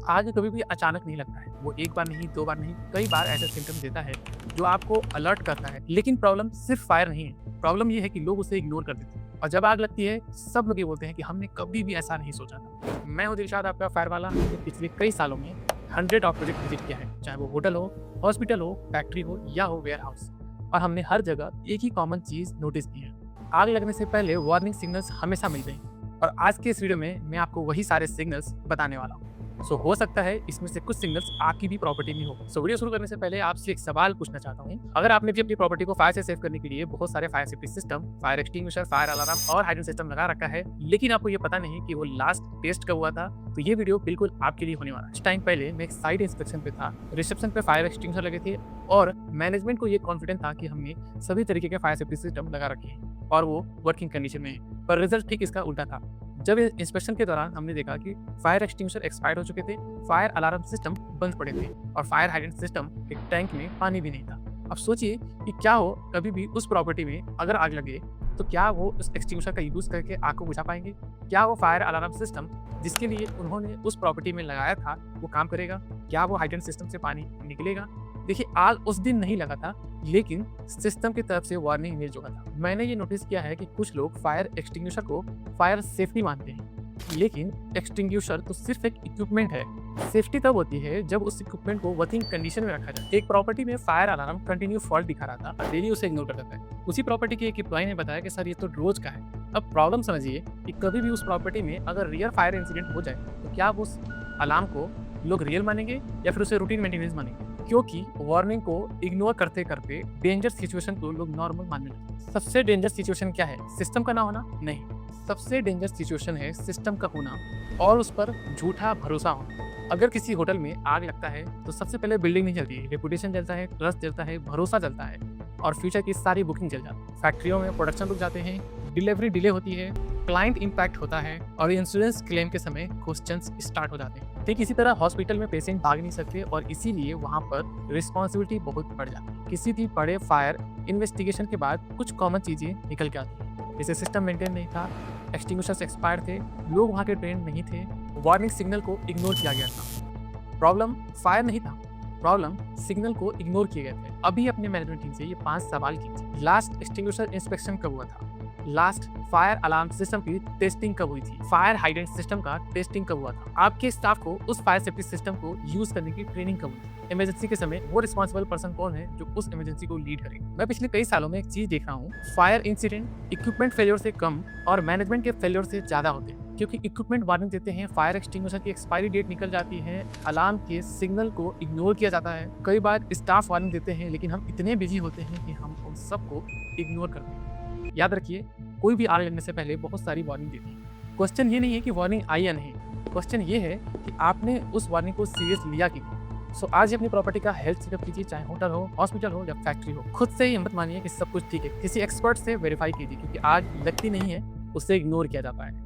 आग कभी भी अचानक नहीं लगता है। वो एक बार नहीं, 2 बार नहीं, कई बार ऐसे सिम्पटम देता है जो आपको अलर्ट करता है। लेकिन प्रॉब्लम सिर्फ फायर नहीं है, प्रॉब्लम ये है कि लोग उसे इग्नोर कर देते हैं और जब आग लगती है सब लोग ये बोलते हैं कि हमने कभी भी ऐसा नहीं सोचा था। मैं हूँ दिलशाद, आपका फायर वाला। हमने पिछले कई सालों में 100 ऑफ प्रोजेक्ट विजिट किया है, चाहे वो होटल हो, हॉस्पिटल हो, फैक्ट्री हो या हो वेयर हाउस, और हमने हर जगह एक ही कॉमन चीज नोटिस की है। आग लगने से पहले वार्निंग सिग्नल्स हमेशा मिलते हैं और आज के इस वीडियो में मैं आपको वही सारे सिग्नल्स बताने वाला हूँ। हो सकता है इसमें से कुछ सिग्नल्स आपकी भी प्रॉपर्टी में हो। वीडियो शुरू करने से पहले आपसे एक सवाल पूछना चाहता हूँ। अगर आपने भी अपनी प्रॉपर्टी को फायर से सेव करने के लिए बहुत सारे fire safety system, fire extinguisher, fire alarm और हाइड्रेंट सिस्टम लगा रखा है, लेकिन आपको ये पता नहीं कि वो लास्ट टेस्ट कब हुआ था, तो ये वीडियो बिल्कुल आपके लिए होने वाला है। कुछ टाइम पहले मैं एक साइट इंस्पेक्शन पे था, रिसेप्शन पे फायर एक्सटिंग्विशर लगे थे और मैनेजमेंट को ये कॉन्फिडेंस था कि हमने सभी तरीके के फायर सेफ्टी सिस्टम लगा रखे हैं और वो वर्किंग कंडीशन में है, पर रिजल्ट ठीक इसका उल्टा था। जब इंस्पेक्शन के दौरान हमने देखा कि फायर एक्सटिंग्विशर एक्सपायर हो चुके थे, फायर अलार्म सिस्टम बंद पड़े थे और फायर हाइड्रेंट सिस्टम के टैंक में पानी भी नहीं था। अब सोचिए कि क्या हो, कभी भी उस प्रॉपर्टी में अगर आग लगे तो क्या वो उस एक्सटिंग्विशर का यूज करके आग को बुझा पाएंगे? क्या वो फायर अलार्म सिस्टम जिसके लिए उन्होंने उस प्रॉपर्टी में लगाया था वो काम करेगा? क्या वो हाइड्रेंट सिस्टम से पानी निकलेगा? देखिए, आग उस दिन नहीं लगा था, लेकिन सिस्टम की तरफ से वार्निंग इमेज होगा था। मैंने ये नोटिस किया है कि कुछ लोग फायर एक्सटिंग्विशर को फायर सेफ्टी मानते हैं, लेकिन एक्सटिंग्विशर तो सिर्फ एक इक्विपमेंट है। सेफ्टी तब होती है जब उस इक्विपमेंट को वर्किंग कंडीशन में रखा जाए। एक प्रॉपर्टी में फायर अलार्म कंटिन्यू फॉल्ट दिखा रहा था, डेली उसे इग्नोर कर देता है। उसी प्रॉपर्टी के एक एम्प्लॉय ने बताया कि सर ये तो रोज का है। अब प्रॉब्लम समझिए कि कभी भी उस प्रॉपर्टी में अगर रियल फायर इंसिडेंट हो जाए तो क्या उस अलार्म को लोग रियल मानेंगे या फिर उसे रूटीन मेंटेनेंस मानेंगे? क्योंकि वार्निंग को इग्नोर करते करते डेंजर सिचुएशन को लोग नॉर्मल मानने लगते हैं। सबसे डेंजर सिचुएशन क्या है? सिस्टम का ना होना? नहीं, सबसे डेंजर सिचुएशन है सिस्टम का होना और उस पर झूठा भरोसा होना। अगर किसी होटल में आग लगता है तो सबसे पहले बिल्डिंग नहीं जलती है, रेपुटेशन जलता है, ट्रस्ट जलता है, भरोसा जलता है और फ्यूचर की सारी बुकिंग जल जाती है। फैक्ट्रियों में प्रोडक्शन रुक जाते हैं, डिलीवरी डिले होती है, क्लाइंट इम्पैक्ट होता है और इंश्योरेंस क्लेम के समय क्वेश्चंस स्टार्ट हो जाते हैं। ठीक इसी तरह हॉस्पिटल में पेशेंट भाग नहीं सकते और इसीलिए वहाँ पर रिस्पॉन्सिबिलिटी बहुत बढ़ जाती है। किसी भी बड़े फायर इन्वेस्टिगेशन के बाद कुछ कॉमन चीजें निकल के आती हैं, जैसे सिस्टम मेंटेन नहीं था, एक्सटिंग्विशर्स एक्सपायर थे, लोग वहाँ के ट्रेंड नहीं थे, वार्निंग सिग्नल को इग्नोर किया गया था। प्रॉब्लम फायर नहीं था, प्रॉब्लम सिग्नल को इग्नोर किए गए थे। अभी अपने मैनेजमेंट टीम से ये 5 सवाल कीजिए। लास्ट एक्सटिंग्विशर इंस्पेक्शन कब हुआ था? लास्ट फायर अलार्म सिस्टम की टेस्टिंग कब हुई थी? फायर हाइड्रेंट सिस्टम का टेस्टिंग कब हुआ था? आपके स्टाफ को उस फायर सेफ्टी सिस्टम को यूज करने की ट्रेनिंग कब हुई थी? इमरजेंसी के समय वो रिस्पॉन्सिबल पर्सन कौन है जो उस इमरजेंसी को लीड करे? मैं पिछले कई सालों में एक चीज देख रहा हूँ, फायर इंसिडेंट इक्विपमेंट फेलियर से कम और मैनेजमेंट के फेलियर से ज्यादा होते हैं, क्योंकि इक्विपमेंट वार्निंग देते हैं, फायर एक्सटिंग्विशर की एक्सपायरी डेट निकल जाती है, अलार्म के सिग्नल को इग्नोर किया जाता है, कई बार स्टाफ वार्निंग देते हैं, लेकिन हम इतने बिजी होते हैं कि हम उन सबको इग्नोर करते हैं। याद रखिए, कोई भी आग लगने से पहले बहुत सारी वार्निंग देती है। क्वेश्चन ये नहीं है कि वार्निंग आई या नहीं, क्वेश्चन ये है कि आपने उस वार्निंग को सीरियस लिया कि नहीं। आज ही अपनी प्रॉपर्टी का हेल्थ चेकअप कीजिए, चाहे होटल हो, हॉस्पिटल हो या फैक्ट्री हो। खुद से ही मत मानिए कि सब कुछ ठीक है, किसी एक्सपर्ट से वेरीफाई कीजिए, क्योंकि आग लगती नहीं है, उससे इग्नोर किया जाता है।